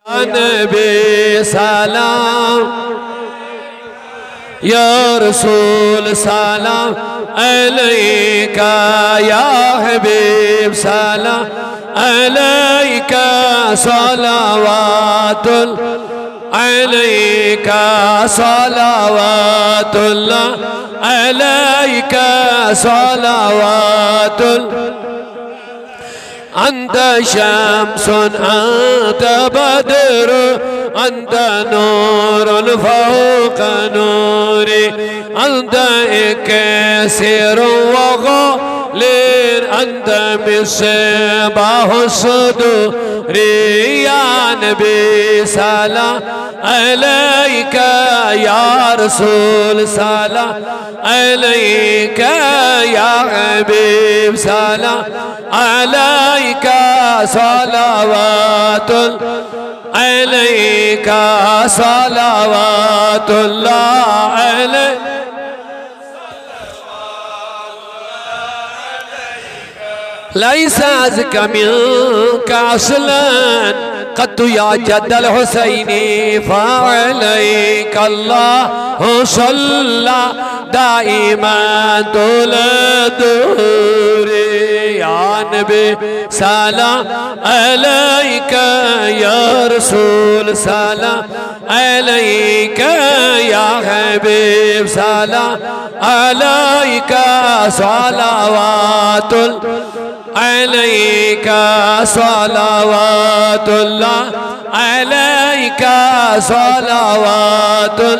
नबी सलाम या रसूल सलाम अलैका या हबीब सलाम अलैका सलावातुल अलैका सलावातुल्लाह अलैका सलावातुल अंत शम्सुन अंत बद्र अंत नूरुन फौक नूरी अंत कसीरुन व ग़ालिर अंत मिस्बाह सुदूरी या नबी सलाम अलैका या रसूल सलाम अलैका या हबीब सलाम अलैका सलावातुल अलैका सलावातुल्लाह अलैका लैसा अज़का मिन्का असलन क़त्तु या जद्दल हुसैनी फ़अलैका अल्लाहु सल्ला दाइमन तुल दूरी या नबी सलाम अलैका या रसूल सलाम अलैका या हबीब सलाम अलैका सलावातुल अलैका सलावातुल्लाह अलैका सलावातुल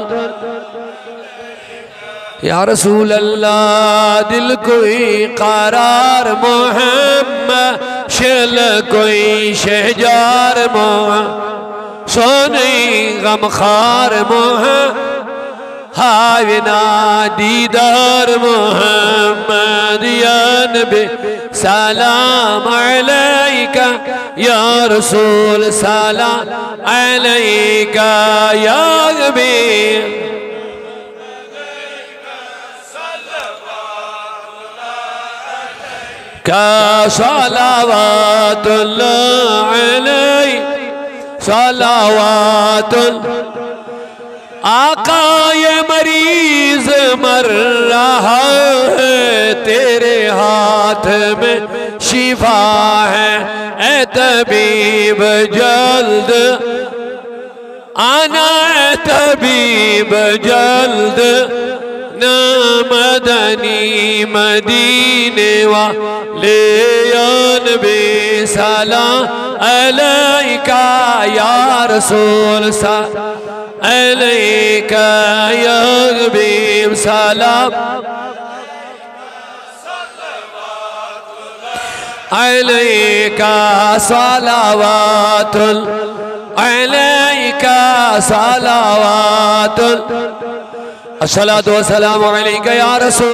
या रसूल अल्लाह दिल कोई करार मोहम्मद शिल कोई शहजार मोहम्मद सोने गमखार मोहम्मद हाविना दीदार मोहम्मद या नबी सलाम अलैका या रसूल सलाम अलैका या नबी का सलावातुल्लाह अलैका सलावातुल आका ये मरीज मर रहा है तेरे हाथ में शिफा है ए तबीब जल्द आना ए तबीब जल्द न मदनी मदीने वाले या नबी सलाम अलैका या रसूल सलाम अलैका या हबीब सलाम अलैका सलावातुल अलैका सलावातुल अस्सलातु वस्सलामु अलैका या रसूल।